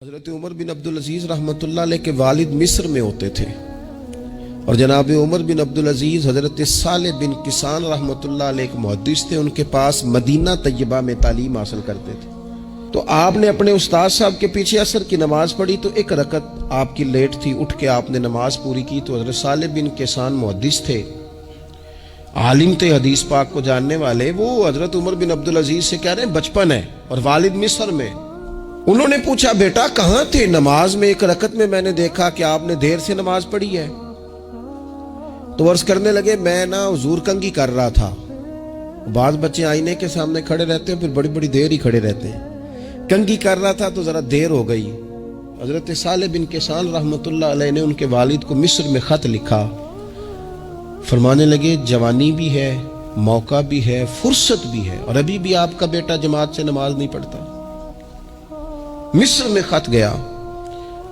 حضرت عمر بن عبدالعزیز رحمۃ اللہ علیہ کے والد مصر میں ہوتے تھے اور جناب عمر بن عبدالعزیز حضرت صالح بن کسان رحمۃ اللہ علیہ ایک محدث تھے، ان کے پاس مدینہ طیبہ میں تعلیم حاصل کرتے تھے۔ تو آپ نے اپنے استاد صاحب کے پیچھے عصر کی نماز پڑھی تو ایک رکعت آپ کی لیٹ تھی، اٹھ کے آپ نے نماز پوری کی تو حضرت صالح بن کسان محدث تھے، عالم تھے، حدیث پاک کو جاننے والے۔ وہ حضرت عمر بن عبدالعزیز سے کہہ رہے ہیں بچپن ہے اور والد مصر میں۔ انہوں نے پوچھا بیٹا کہاں تھے؟ نماز میں ایک رکعت میں نے دیکھا کہ آپ نے دیر سے نماز پڑھی ہے۔ تو عرض کرنے لگے میں حضور کنگھی کر رہا تھا۔ بعض بچے آئینے کے سامنے کھڑے رہتے ہیں پھر بڑی بڑی دیر ہی کھڑے رہتے ہیں۔ کنگھی کر رہا تھا تو ذرا دیر ہو گئی۔ حضرت صالح بن کسان رحمۃ اللہ علیہ نے ان کے والد کو مصر میں خط لکھا، فرمانے لگے جوانی بھی ہے، موقع بھی ہے، فرصت بھی ہے، اور ابھی بھی آپ کا بیٹا جماعت سے نماز نہیں پڑھتا۔ مصر میں خط گیا۔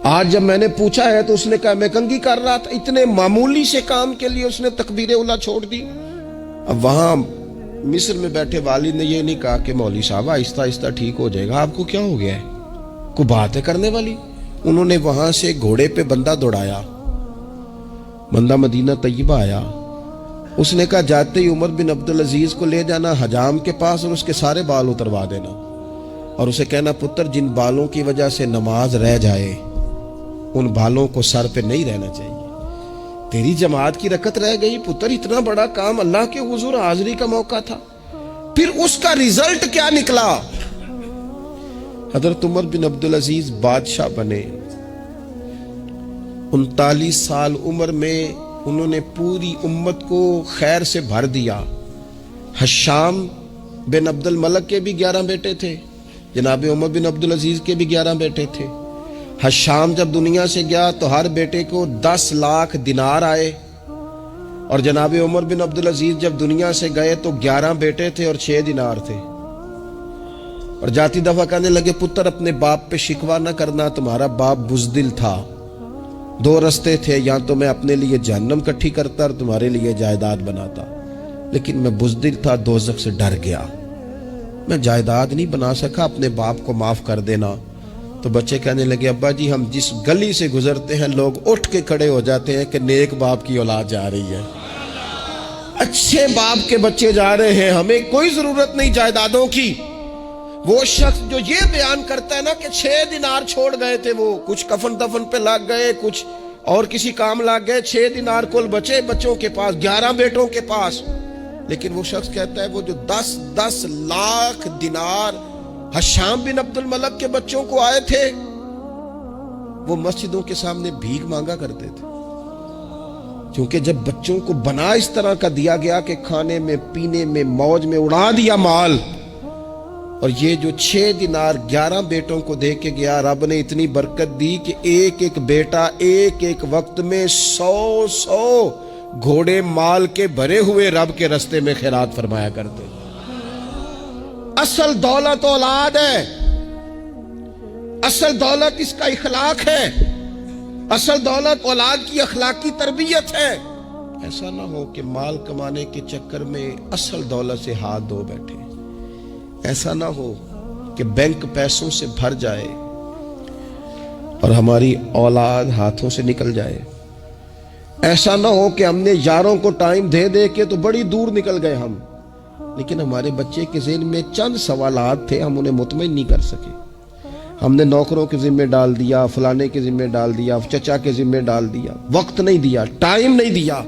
آج جب میں نے پوچھا ہے تو اس نے کہا میں کنگھی کر رہا تھا۔ اتنے معمولی سے کام کے لیے اس نے تکبیر اولیٰ چھوڑ دی۔ اب وہاں مصر میں بیٹھے والد نے یہ نہیں کہا کہ مولوی صاحب آہستہ آہستہ ٹھیک ہو جائے گا، آپ کو کیا ہو گیا ہے، کوئی بات ہے کرنے والی؟ انہوں نے وہاں سے گھوڑے پہ بندہ دوڑایا، بندہ مدینہ طیبہ آیا۔ اس نے کہا جاتے ہی عمر بن عبدالعزیز کو لے جانا حجام کے پاس اور اس کے سارے بال اتروا دینا، اور اسے کہنا پتر جن بالوں کی وجہ سے نماز رہ جائے ان بالوں کو سر پہ نہیں رہنا چاہیے۔ تیری جماعت کی رکعت رہ گئی پتر، اتنا بڑا کام، اللہ کے حضور حاضری کا موقع تھا۔ پھر اس کا ریزلٹ کیا نکلا؟ حضرت عمر بن عبدالعزیز بادشاہ بنے۔ 39 سال عمر میں انہوں نے پوری امت کو خیر سے بھر دیا۔ حشام بن عبد الملک کے بھی 11 بیٹے تھے، جناب عمر بن عبدالعزیز کے بھی 11 بیٹے تھے۔ حشام جب دنیا سے گیا تو ہر بیٹے کو 10 لاکھ دینار آئے، اور جناب عمر بن عبدالعزیز جب دنیا سے گئے تو 11 بیٹے تھے اور 6 دینار تھے۔ اور جاتی دفعہ کہنے لگے پتر اپنے باپ پہ شکوہ نہ کرنا، تمہارا باپ بزدل تھا، 2 رستے تھے، یا تو میں اپنے لیے جہنم کٹھی کرتا اور تمہارے لیے جائیداد بناتا، لیکن میں بزدل تھا، دوزخ سے ڈر گیا، میں جائیداد نہیں بنا سکا، اپنے باپ کو معاف کر دینا۔ تو بچے کہنے لگے ابا جی ہم جس گلی سے گزرتے ہیں لوگ اٹھ کے کھڑے ہو جاتے ہیں کہ نیک باپ کی اولاد جا رہی ہے، اچھے باپ کے بچے جا رہے ہیں، ہمیں کوئی ضرورت نہیں جائیدادوں کی۔ وہ شخص جو یہ بیان کرتا ہے نا کہ 6 دینار چھوڑ گئے تھے، وہ کچھ کفن دفن پہ لگ گئے، کچھ اور کسی کام لگ گئے، 6 دینار کل بچے بچوں کے پاس، 11 بیٹوں کے پاس۔ لیکن وہ شخص کہتا ہے وہ جو 10 لاکھ دینار حشام بن عبد الملک کے بچوں کو آئے تھے، وہ مسجدوں کے سامنے بھیک مانگا کرتے تھے، کیونکہ جب بچوں کو بنا اس طرح کا دیا گیا کہ کھانے میں پینے میں موج میں اڑا دیا مال، اور یہ جو 6 دینار 11 بیٹوں کو دے کے گیا، رب نے اتنی برکت دی کہ ایک ایک بیٹا ایک ایک وقت میں 100 گھوڑے مال کے بھرے ہوئے رب کے رستے میں خیرات فرمایا کرتے۔ اصل دولت اولاد ہے، اصل دولت اس کا اخلاق ہے، اصل دولت اولاد کی اخلاقی تربیت ہے۔ ایسا نہ ہو کہ مال کمانے کے چکر میں اصل دولت سے ہاتھ دھو بیٹھے، ایسا نہ ہو کہ بینک پیسوں سے بھر جائے اور ہماری اولاد ہاتھوں سے نکل جائے، ایسا نہ ہو کہ ہم نے یاروں کو ٹائم دے دے کے تو بڑی دور نکل گئے ہم، لیکن ہمارے بچے کے ذہن میں چند سوالات تھے، ہم انہیں مطمئن نہیں کر سکے، ہم نے نوکروں کے ذمہ ڈال دیا، فلانے کے ذمہ ڈال دیا، چچا کے ذمہ ڈال دیا، وقت نہیں دیا، ٹائم نہیں دیا۔